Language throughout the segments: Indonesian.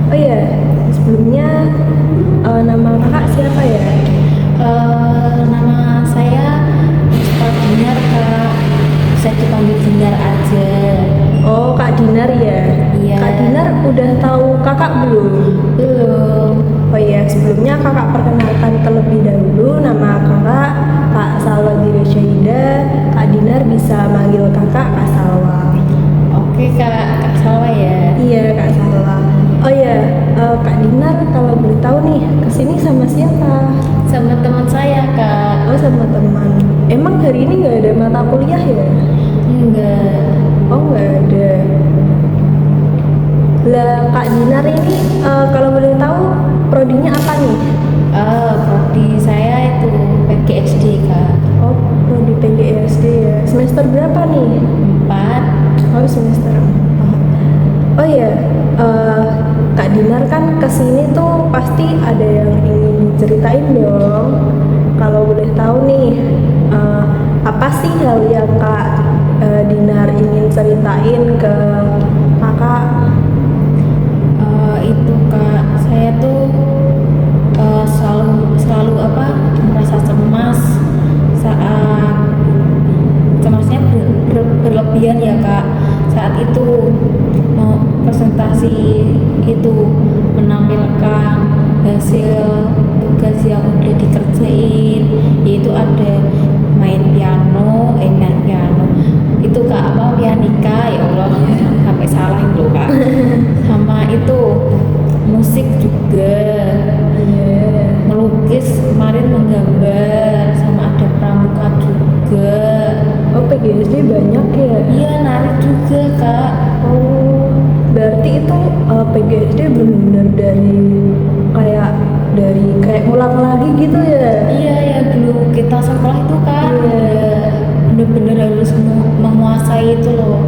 Oh iya, sebelumnya nama kakak siapa ya? Nama saya Pak Dinar Kak, bisa dipanggil Dinar aja. Oh, Kak Dinar ya. Iya. Kak Dinar udah tahu kakak belum? Belum. Oh iya, sebelumnya kakak perkenalkan terlebih dahulu nama kakak Kak Salwa Dirasyaida. Kak Dinar bisa manggil kakak Kak Salwa. Oke Kak, Kak Salwa ya. Iya, Kak Salwa. Oh iya, Kak Dinar kalau boleh tahu nih, kesini sama siapa? Sama teman saya Kak. Oh, sama teman. Emang hari ini nggak ada mata kuliah ya? Enggak. Oh, nggak ada. Lah, Kak Dinar ini kalau boleh tahu prodinya apa nih? Prodi saya itu PGSD Kak. Oh, prodi PGSD ya. Semester berapa nih? 4. Oh, semester 4. Oh iya, Kak Dinar kan kesini tuh pasti ada yang ingin ceritain dong. Kalau boleh tahu nih, apa sih hal yang Kak Dinar ingin ceritain ke kakak? Itu Kak, saya tuh selalu merasa cemas saat cemasnya berlebihan ya Kak, saat itu mau presentasi itu menampilkan hasil tugas yang udah dikerjain, yaitu ada main piano itu Kak, pianika, ya Allah sampai salah itu Kak. Sama itu musik juga, melukis kemarin, menggambar, sama ada pramuka juga. Oh, PGSD banyak ya? Iya, nari juga Kak. Oh, berarti itu PGSD benar-benar dari kayak ulang lagi gitu ya? Iya ya, dulu kita sekolah itu kan bener-bener harus menguasai itu loh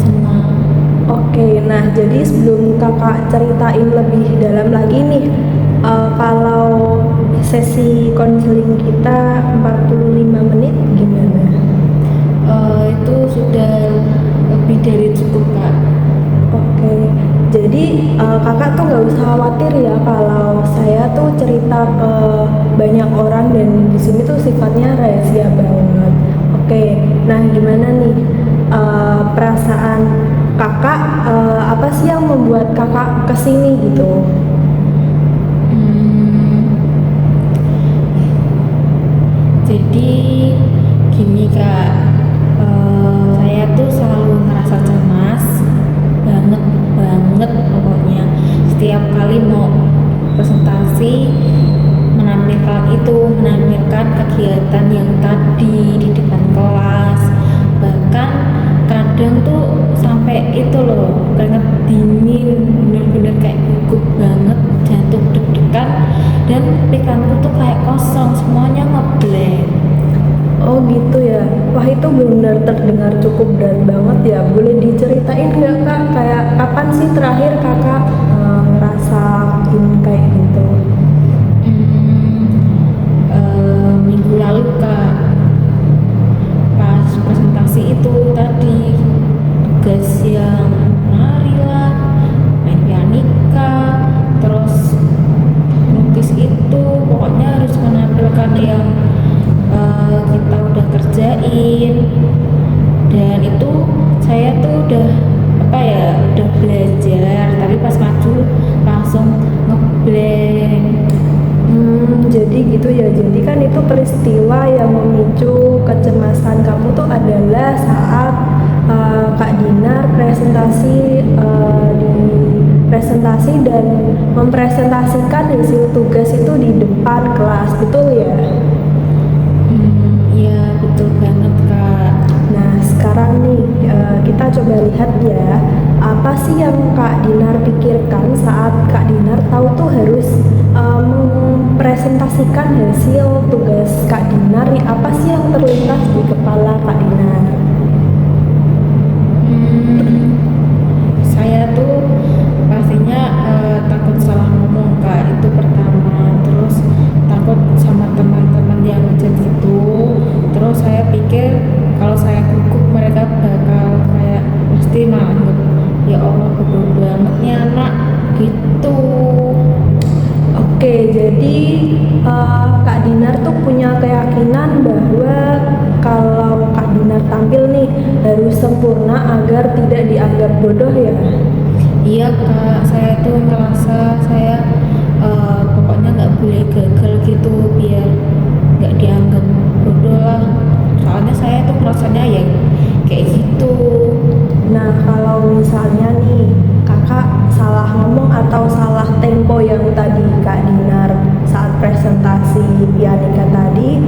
semua. Oke, nah jadi sebelum kakak ceritain lebih dalam lagi nih, kalau sesi konseling kita 45 menit gimana? Itu sudah lebih dari cukup Kak. Oke, jadi kakak tuh nggak usah khawatir ya kalau saya tuh cerita ke banyak orang dan di sini tuh sifatnya rahasia banget. Oke, nah gimana nih perasaan kakak, apa sih yang membuat kakak kesini gitu? Jadi gini Kak, saya tuh selalu ngerasa cemas banget banget pokoknya setiap kali mau presentasi, menampilkan kegiatan yang tadi di depan kelas. Bahkan kadang tuh sampai itu loh, keringet dingin, bener-bener kayak gugup banget, jantung deg-degan, dan pikiranku tuh kayak kosong, semuanya ngeblank. Oh gitu ya, wah itu benar terdengar cukup berat banget ya. Boleh diceritain nggak kak, kayak kapan sih terakhir kakak ngerasain kayak gitu? Minggu lalu Kak, pas presentasi itu tadi, tugas yang nari lah, main pianika, terus lukis, itu pokoknya harus menampilkan yang kita udah kerjain. Dan itu saya tuh udah belajar, tapi pas maju langsung ngeblank. Jadi gitu ya, jadi kan itu peristiwa yang memicu kecemasan kamu tuh adalah saat Kak Dinar presentasi dan mempresentasikan hasil tugas itu di depan kelas, betul ya? Iya betul banget Kak. Nah sekarang nih kita coba lihat ya, apa sih yang Kak Dinar pikirkan saat Kak Dinar tahu tuh harus mempresentasikan hasil tugas Kak Dinar nih, apa sih yang terlintas di kepala Kak Dinar? Saya tuh pastinya takut salah ngomong Kak, itu pertama. Terus takut sama teman-teman yang jadi itu. Terus saya pikir kalau saya gugup mereka bakal kayak pasti menganggap, ya Allah bodoh banget nih anak gitu. Oke, jadi Kak Dinar tuh punya keyakinan bahwa kalau Kak Dinar tampil nih harus sempurna agar tidak dianggap bodoh ya. Iya kak, saya tuh merasa saya pokoknya nggak boleh gagal gitu biar nggak dianggap bodoh lah. Soalnya saya tuh merasanya ya kayak gitu. Nah, kalau misalnya nih kakak salah ngomong atau salah tempo yang tadi Kak Dinar saat presentasi pianika tadi,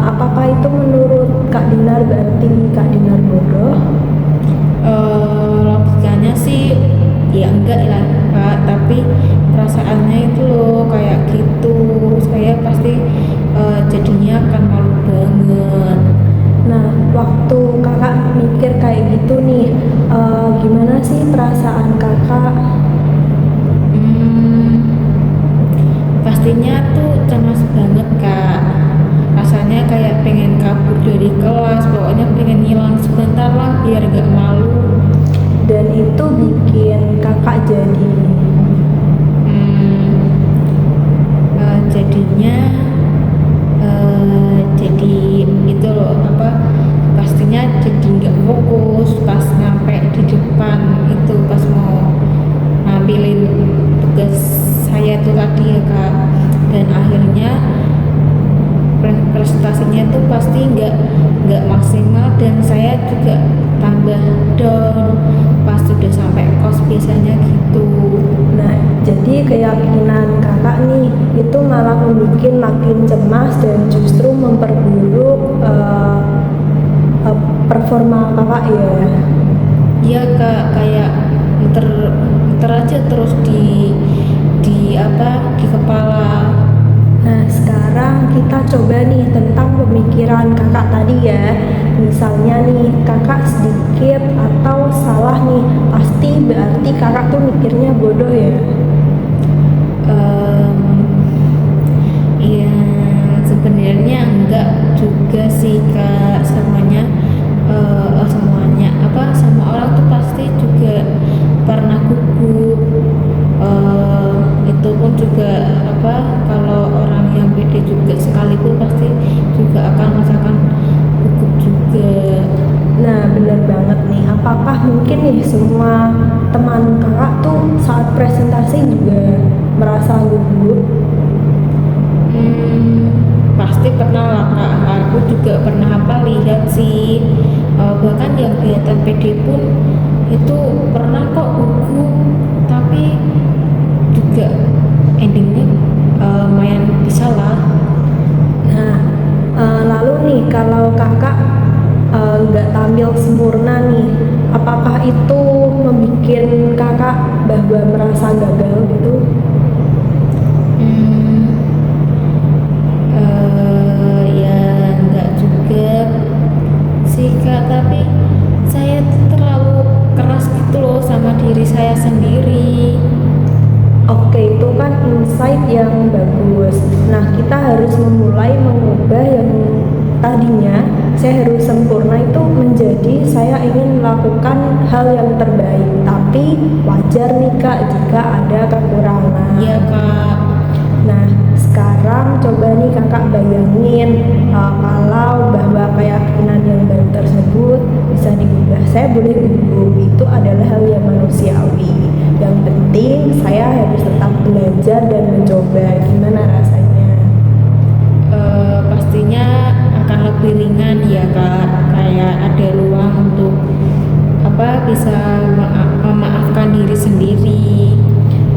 apakah itu menurut Kak Dinar berarti Kak Dinar bodoh? Logikanya sih ya enggak lah kak, tapi perasaannya itu loh kayak gitu. Saya pasti jadinya akan malu banget. Nah, waktu kakak mikir kayak gitu nih, gimana sih perasaan kakak? Pastinya tuh cemas banget kak, rasanya kayak pengen kabur dari kelas, pokoknya pengen hilang sebentar lah biar gak malu. Dan itu bikin kakak jadi Jadinya jadi itu loh apa, pastinya jadi nggak fokus pas nyampe di depan itu, pas mau nampilin tugas saya itu tadi ya kak. Dan akhirnya prestasinya tuh pasti nggak maksimal dan saya juga tambah down pas sudah sampai kos biasanya gitu. Nah, jadi keyakinan kakak nih itu malah membuat makin cemas dan justru memperburuk performa kakak ya. Iya kak, kayak muter aja terus di apa di kepala. Nah, sekarang kita coba nih tentang pemikiran kakak tadi ya. Misalnya nih, kakak sedikit atau salah nih, pasti berarti kakak tuh mikirnya bodoh ya. Iya, sebenarnya enggak juga sih kak, semuanya semuanya apa sama orang tuh pasti juga pernah gugup. Itu pun juga apa, kalau orang yang pede juga sekalipun pasti juga akan merasakan gugup juga. Nah, bener banget nih. Apakah mungkin nih semua teman kakak tuh saat presentasi juga merasa gugup? Pasti pernah lah kak, aku juga pernah apa lihat sih. Bahkan yang kelihatan pede pun itu pernah kok gugup, tapi juga endingnya lumayan bisa lah. Nah, lalu nih kalau kakak nggak tampil sempurna nih, apakah itu membuat kakak bahwa merasa gagal gitu? Ya enggak juga sih kak, tapi saya tuh terlalu keras gitu loh sama diri saya sendiri. Oke, itu kan insight yang bagus. Nah, kita harus memulai mengubah yang tadinya saya harus sempurna itu menjadi saya ingin melakukan hal yang terbaik. Tapi wajar nih kak jika ada kekurangan. Iya kak. Nah, sekarang coba nih kakak bayangin kalau bahwa keyakinan yang baru tersebut bisa diubah. Saya boleh gugup, itu adalah hal yang manusiawi. Yang penting saya harus tetap belajar dan mencoba. Gimana rasanya? Pastinya akan lebih ringan ya kak, kayak ada ruang untuk apa bisa memaafkan diri sendiri.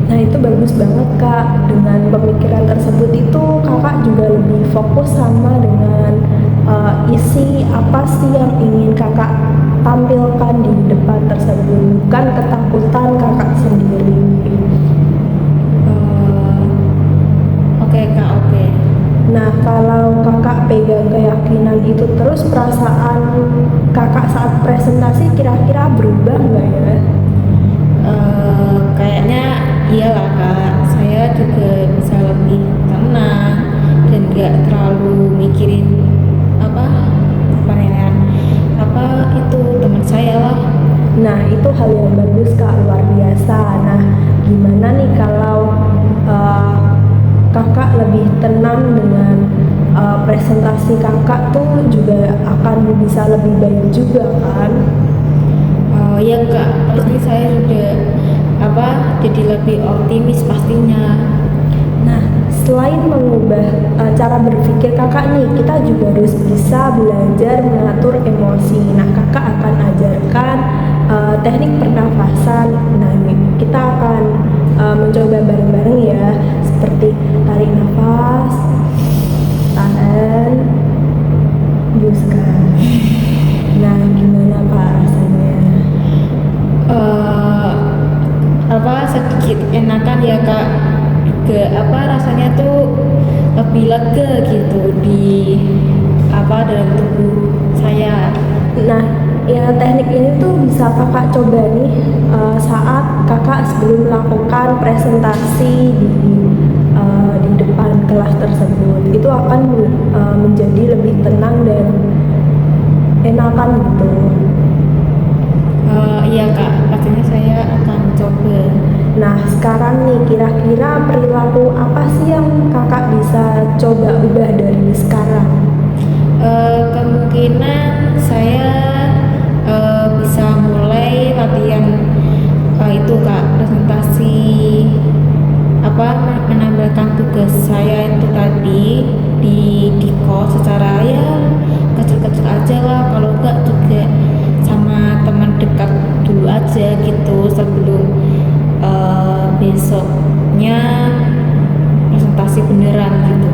Nah, itu bagus banget kak. Dengan pemikiran tersebut itu kakak juga lebih fokus sama dengan isi apa sih yang ingin kakak tampilkan di depan tersebut, bukan ketakutan kakak sendiri. Oke kak, oke. Nah, kalau kakak pegang keyakinan itu terus, perasaan kakak saat presentasi kira-kira berubah nggak ya? Kayaknya iyalah kak, saya juga bisa lebih tenang dan gak terlalu mikirin apa penilaian apa itu teman saya lah. Nah, itu hal yang bagus kak, luar biasa. Nah, gimana nih kalau uh, kakak lebih tenang dengan presentasi kakak tuh juga akan bisa lebih baik juga kan? Oh iya kak, pasti saya sudah jadi lebih optimis pastinya. Nah, selain mengubah cara berpikir kakak nih, kita juga harus bisa belajar mengatur emosi. Nah, kakak akan ajarkan teknik pernafasan. Nah, ini kita akan mencoba bareng-bareng ya, seperti tarik nafas, tahan, hembuskan. Nah, gimana Kak rasanya? Sedikit enakan ya kak, juga rasanya tuh lebih lega gitu di dalam tubuh saya. Nah, ya teknik ini tuh bisa kakak coba nih saat kakak sebelum melakukan presentasi di depan kelas tersebut. Itu akan menjadi lebih tenang dan enakan gitu. Iya kak, pastinya saya akan coba. Nah, sekarang nih kira-kira perilaku apa sih yang kakak bisa coba ubah dari sekarang? Kemungkinan saya bisa mulai latihan itu kak, presentasi menambahkan tugas saya itu tadi di kos secara ya kecil-kecil aja lah, kalau enggak juga sama teman dekat dulu aja gitu sebelum besoknya presentasi beneran gitu.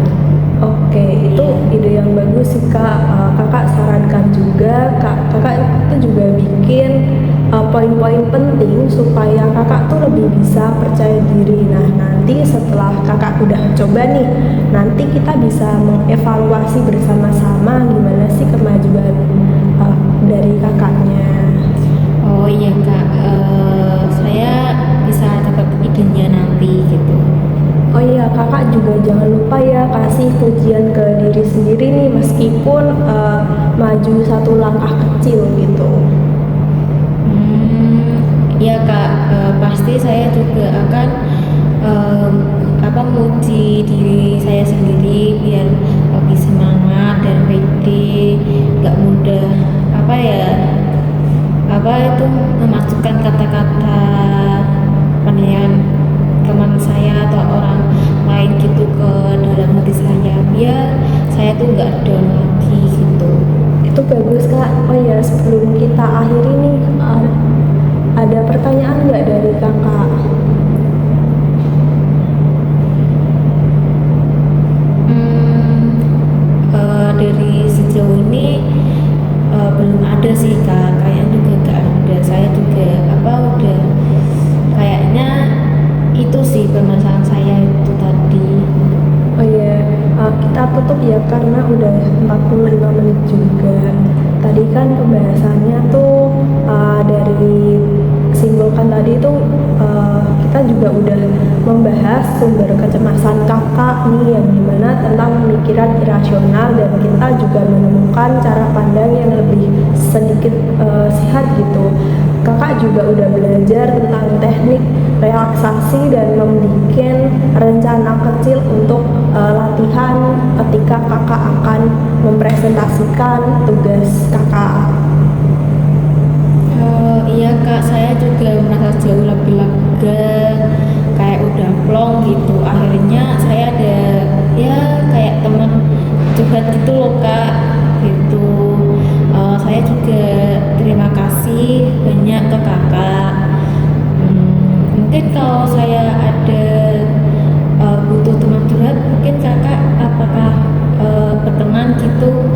Oke, itu ide yang bagus sih kak. Kakak sarankan juga, kakak itu juga bikin poin-poin penting supaya kakak tuh lebih bisa percaya diri. Nah, nanti setelah kakak udah coba nih, nanti kita bisa mengevaluasi bersama-sama gimana sih kemajuan dari kakaknya. Oh iya kak, saya bisa catat idenya nanti gitu. Oh iya, kakak juga jangan lupa ya kasih pujian ke diri sendiri nih meskipun maju satu langkah kecil gitu. Iya kak, pasti saya juga akan muji diri saya sendiri biar lebih semangat dan pede, gak mudah itu memasukkan kata-kata penilaian teman saya atau orang lain gitu ke dalam hati saya, biar saya tuh nggak down lagi gitu. Itu bagus kak. Oh ya, sebelum kita akhiri nih, ada pertanyaan nggak dari kakak? Dari sejauh ini belum ada sih kak, kayaknya juga nggak ada. Saya juga udah kayaknya itu sih permasalahan saya itu tadi. Oh iya, kita tutup ya karena udah 45 menit juga. Tadi kan pembahasannya tuh dari simpulkan tadi tuh kita juga udah membahas sumber kecemasan kakak nih yang dimana tentang pemikiran irasional, dan kita juga menemukan cara pandang yang lebih sedikit sehat gitu. Kakak juga udah belajar tentang teknik relaksasi dan membuat rencana kecil untuk latihan ketika kakak akan mempresentasikan tugas kakak. Iya kak, saya juga merasa jauh lebih lega, kayak udah plong gitu. Akhirnya saya ada ya kayak teman curhat gitu loh kak gitu. Saya juga terima kasih banyak ke kakak. Mungkin kalau saya ada butuh teman curhat, mungkin kakak apakah berteman gitu?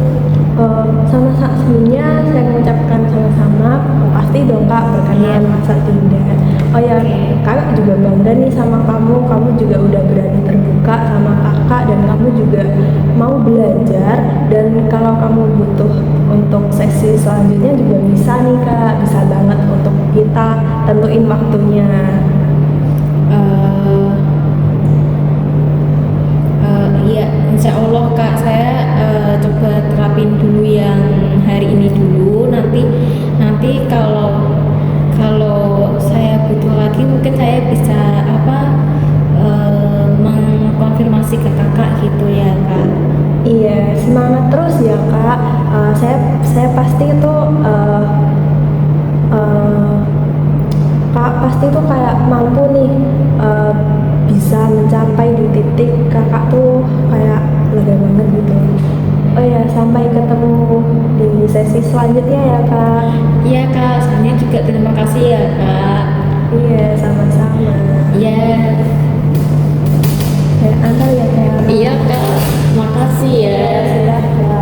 Sama-sama, sebelumnya saya mengucapkan sama-sama. Pasti dong kak, berkenan masa tidak. Oh ya, kakak juga bangga nih sama kamu. Kamu juga udah berani terbuka sama kakak dan kamu juga mau belajar. Dan kalau kamu butuh untuk sesi selanjutnya juga bisa nih kak, bisa banget untuk kita tentuin waktunya. Iya, insya Allah kak, saya coba terapin dulu yang hari ini dulu. Nanti kalau saya butuh lagi mungkin saya bisa terus ya kak. Saya pasti itu kak pasti tuh kayak mampu nih bisa mencapai di titik kakak tuh kayak lega banget gitu. Oh ya, sampai ketemu di sesi selanjutnya ya kak. Iya kak, saya juga terima kasih ya kak. Iya, sama-sama. Iya. Ya, antar ya kak. Iya kak, makasih ya. Ya, sudah kak.